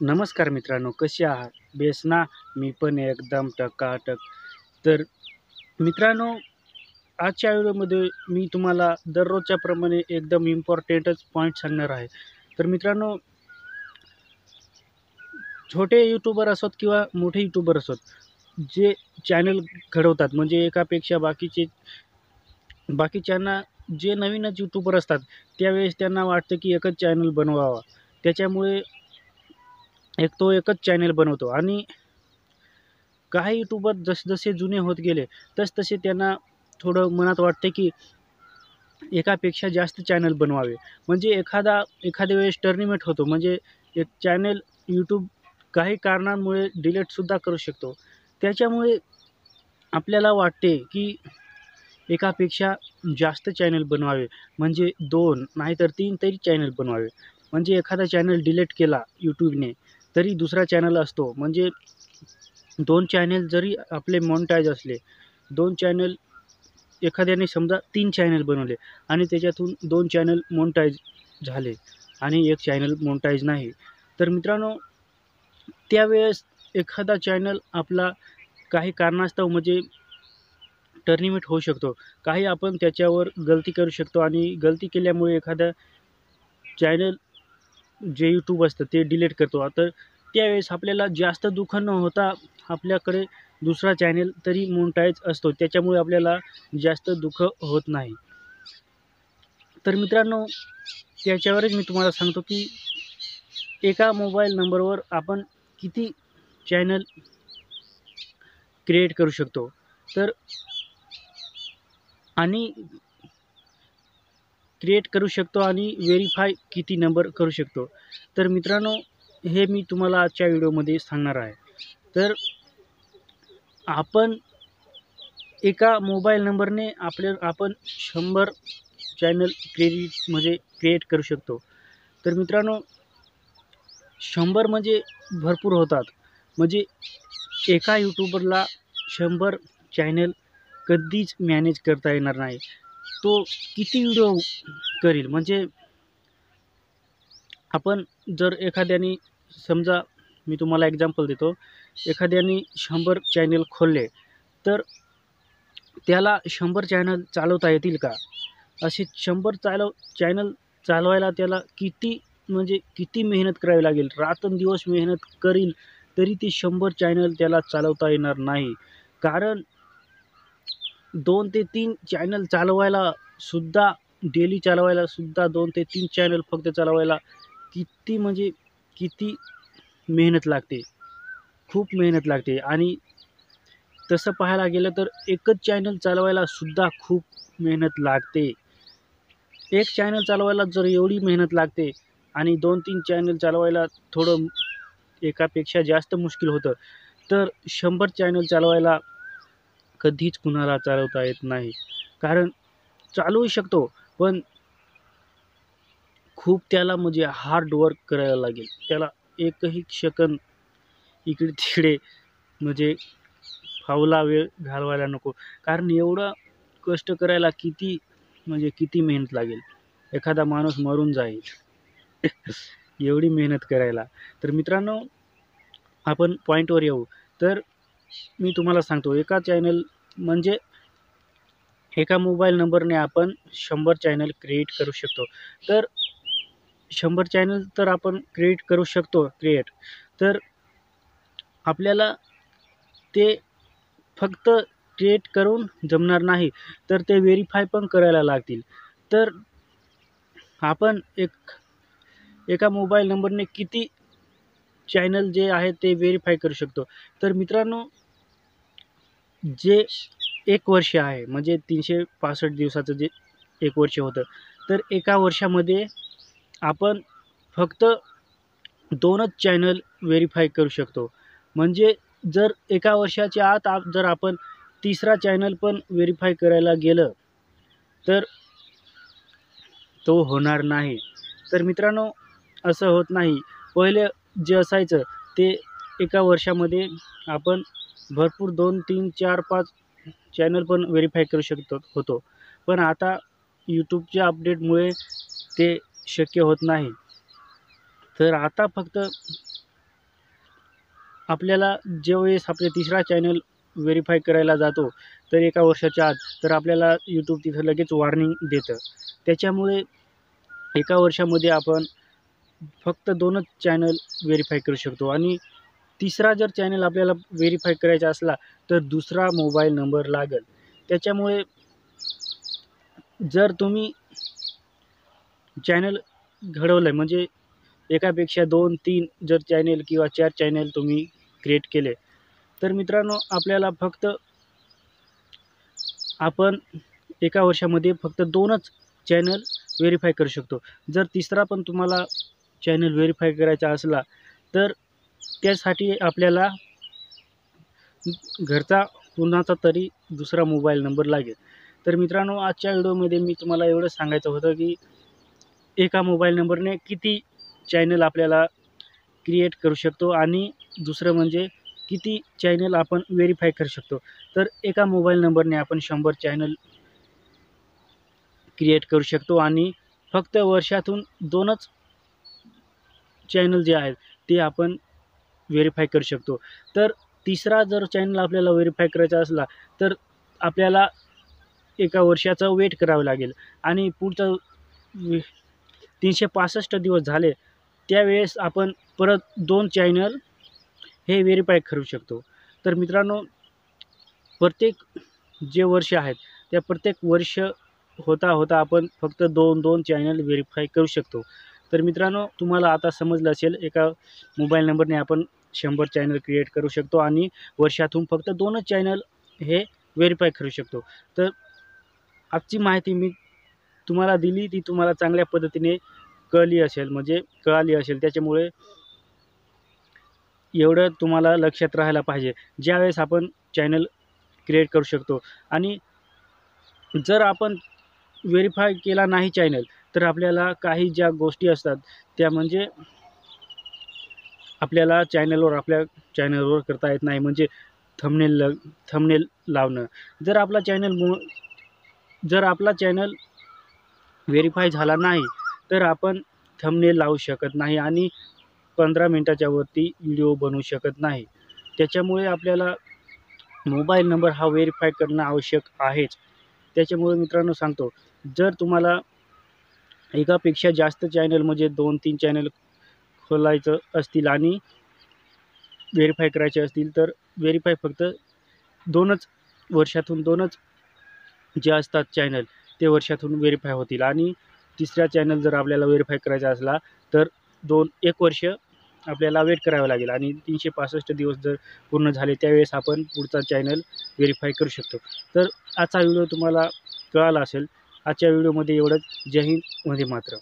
नमस्कार मित्रांनो, कसे आहात? बेस ना? मी पण एकदम टकाटक. तर मित्रांनो, आजच्या व्हिडिओमध्ये मी तुम्हाला दररोजच्या प्रमाणे एकदम इम्पॉर्टंटच पॉइंट सांगणार आहे. तर मित्रांनो, छोटे यूट्यूबर असोत किंवा मोठे यूट्यूबर असोत, जे चॅनल घडवतात म्हणजे एकापेक्षा बाकीच्यांना जे नवीनच यूट्यूबर असतात, त्यावेळेस त्यांना वाटतं की एकच चॅनल बनवावा. त्याच्यामुळे एकच चॅनल बनवतो आणि काही यूट्यूबर जसजसे जुने होत गेले, तसतसे त्यांना थोडं मनात वाटते, की एकापेक्षा जास्त चॅनल बनवावे. म्हणजे एखाद्या वेळेस टर्निमेंट होतो. म्हणजे एक चॅनल यूट्यूब काही कारणांमुळे डिलीटसुद्धा करू शकतो. त्याच्यामुळे आपल्याला वाटते, की एकापेक्षा जास्त चॅनल बनवावे. म्हणजे 2 नाहीतर 3 तरी चॅनल बनवावे. म्हणजे एखादा चॅनल डिलीट केला YouTubeने, तरी दुसरा चॅनल असतो. म्हणजे 2 चॅनल जरी आपले मोनेटाईज असले, 2 चॅनल एखाद्याने समजा 3 चॅनल बनवले आणि त्याच्यातून 2 चॅनल मोनेटाईज झाले आणि 1 चॅनल मोनेटाईज नाही. तर मित्रांनो, त्यावेळेस एखादा चॅनल आपला काही कारणास्तव म्हणजे टर्मिनेट होऊ शकतो. काही आपण त्याच्यावर गलती करू शकतो आणि गलती केल्यामुळे एखादा चॅनल जे यूट्यूब असतं ते डिलीट करतो. तर त्यावेळेस आपल्याला जास्त दुःख न होता आपल्याकडे दुसरा चॅनल तरी मोनेटाईज असतो. त्याच्यामुळे आपल्याला जास्त दुःख होत नाही. तर मित्रांनो, त्याच्यावरच मी तुम्हाला सांगतो, की एका मोबाईल नंबरवर आपण किती चॅनल क्रिएट करू शकतो. तर आणि क्रिएट करू शकतो आणि व्हेरिफाय किती नंबर करू शकतो. तर मित्रांनो, हे मी तुम्हाला आजच्या व्हिडिओमध्ये सांगणार आहे. तर आपण एका मोबाईल नंबरने आपण 100 चॅनल क्रिएट करू शकतो. तर मित्रांनो, 100 म्हणजे भरपूर होतात. म्हणजे एका यूट्यूबरला 100 चॅनल कधीच मॅनेज करता येणार नाही. तो किती व्हिडिओ करील. म्हणजे आपण जर एखाद्याने समजा मी तुम्हाला एक्झाम्पल देतो. एखाद्याने 100 चॅनल खोलले, तर त्याला 100 चॅनल चालवता येतील का? असे 100 चॅनल चालवायला त्याला किती मेहनत करावी लागेल. रात्रंदिवस मेहनत करील, तरी ते 100 चॅनल त्याला चालवता येणार नाही. कारण 2 ते 3 चॅनल डेली चालवायला सुद्धा 2 ते 3 चॅनल फक्त चालवायला म्हणजे किती मेहनत लागते. खूप मेहनत लागते आणि तसं पाहायला गेलं तर एकच चॅनल चालवायला सुद्धा खूप मेहनत लागते. एक चॅनल चालवायला जर एवढी मेहनत लागते आणि 2-3 चॅनल चालवायला थोडं एकापेक्षा जास्त मुश्किल होतं, तर 100 चॅनल चालवायला कधीच कुणाला चालवता येत नाही. कारण चालवू शकतो, पण खूप त्याला म्हणजे हार्ड वर्क करायला लागेल. त्याला एकही सेकंद इकडे-तिकडे म्हणजे फावला वेळ घालवायला नको. कारण एवढं कष्ट करायला किती मेहनत लागेल. एखादा माणूस मरून जाईल एवढी मेहनत करायला. तर मित्रांनो, आपण पॉईंटवर येऊ. तर मी तुम्हाला सांगतो, म्हणजे एका मोबाईल नंबरने आपण 100 चॅनल क्रिएट करू शकतो. तर 100 चॅनल तर आपण क्रिएट करू शकतो. तर आपल्याला ते फक्त क्रिएट करून जमणार नाही, तर ते व्हेरिफाय पण करायला लागतील. तर आपण एका मोबाईल नंबरने किती चॅनल जे आहेत ते व्हेरिफाय करू शकतो. तर मित्रांनो, जे 1 वर्ष आहे म्हणजे 365 दिवसाचं जे 1 वर्ष होतं, तर एका वर्षामध्ये आपण फक्त 2च चॅनल व्हेरिफाय करू शकतो. म्हणजे जर एका वर्षाच्या आत जर आपण तिसरा चॅनल पण व्हेरिफाय करायला गेलं, तर तो होणार नाही. तर मित्रांनो, असं होत नाही. पहिले जे असायचं ते एका वर्षामध्ये आपण भरपूर 2, 3, 4, 5 चॅनल पण व्हेरिफाय करू होतो. पण आता YouTubeच्या अपडेटमुळे ते शक्य होत नाही. तर आता फक्त आपल्याला ज्यावेळेस आपले तिसरा चॅनल व्हेरीफाय करायला जातो तर 1 वर्षाच्या आत तर आपल्याला यूट्यूब तिथं लगेच वॉर्निंग देतं. त्याच्यामुळे 1 वर्षामध्ये आपण फक्त 2च चॅनल व्हेरीफाय करू शकतो आणि तिसरा जर चॅनल आपल्याला व्हेरीफाय करायचा असला तर दुसरा मोबाईल नंबर लागेल. त्याच्यामुळे जर तुम्ही चॅनल घडवलं म्हणजे एकापेक्षा 2-3 जर चॅनल किंवा 4 चॅनल तुम्ही क्रिएट केले तर मित्रांनो आपल्याला फक्त आपण 1 वर्षामध्ये फक्त 2च चॅनल व्हेरीफाय करू शकतो. जर तिसरा पण तुम्हाला चॅनल व्हेरीफाय करायचा असला तर त्यासाठी आपल्याला घरचा कुणाचा तरी दुसरा मोबाईल नंबर लागेल. तर मित्रांनो आजच्या व्हिडिओमध्ये मी तुम्हाला एवढं सांगायचं होतं की एका मोबाईल नंबरने किती चॅनल आपल्याला क्रिएट करू शकतो आणि दुसरं म्हणजे किती चॅनल आपण व्हेरीफाय करू शकतो. तर एका मोबाईल नंबरने आपण 100 चॅनल क्रिएट करू शकतो आणि फक्त वर्षातून 2च चॅनल जे आहेत ते आपण व्हेरीफाय करू शकतो. तर तिसरा जर चॅनल आपल्याला व्हेरीफाय करायचा असला तर आपल्याला 1 वर्षाचं वेट करावं लागेल आणि पुढचं 365 दिवस झाले त्यावेळेस आपण परत 2 चॅनल हे व्हेरीफाय करू शकतो. तर मित्रांनो प्रत्येक जे वर्ष आहेत त्या प्रत्येक वर्ष होता आपण फक्त 2 चॅनल व्हेरीफाय करू शकतो. तर मित्रांनो तुम्हाला आता समजलं असेल एका मोबाईल नंबरने आपण 100 चॅनल क्रिएट करू शकतो आणि वर्षातून फक्त 2च चॅनल हे व्हेरीफाय करू शकतो. तर आजची माहिती मी तुम्हाला दिली ती तुम्हाला चांगल्या पद्धतीने कळाली असेल. त्याच्यामुळे एवढं तुम्हाला लक्षात राहायला पाहिजे. ज्यावेळेस आपण चॅनल क्रिएट करू शकतो आणि जर आपण व्हेरीफाय केला नाही चॅनल तर आपल्याला काही ज्या गोष्टी असतात त्या म्हणजे आपल्या चॅनलवर करता येत नाही. म्हणजे थंबनेल लावणं. जर आपला चॅनल व्हेरीफाय झाला नाही तर आपण थंबनेल लावू शकत नाही आणि 15 मिनिटाच्या वरती व्हिडिओ बनवू शकत नाही. त्याच्यामुळे आपल्याला मोबाईल नंबर हा व्हेरीफाय करणं आवश्यक आहेच. त्याच्यामुळे मित्रांनो सांगतो जर तुम्हाला एकापेक्षा जास्त चॅनल म्हणजे 2-3 चॅनल खोलायचं असतील आणि व्हेरीफाय करायचे असतील तर व्हेरीफाय फक्त 2च वर्षातून 2च जे असतात चॅनल ते वर्षातून व्हेरीफाय होतील आणि तिसरा चॅनल जर आपल्याला व्हेरीफाय करायचा असला तर 1 वर्ष आपल्याला वेट करावं लागेल आणि 365 दिवस जर पूर्ण झाले त्यावेळेस आपण पुढचा चॅनल व्हेरीफाय करू शकतो. तर आजचा व्हिडिओ तुम्हाला कळाला असेल. आजच्या व्हिडिओमध्ये एवढंच. जय हिंद, वंदे मातरम.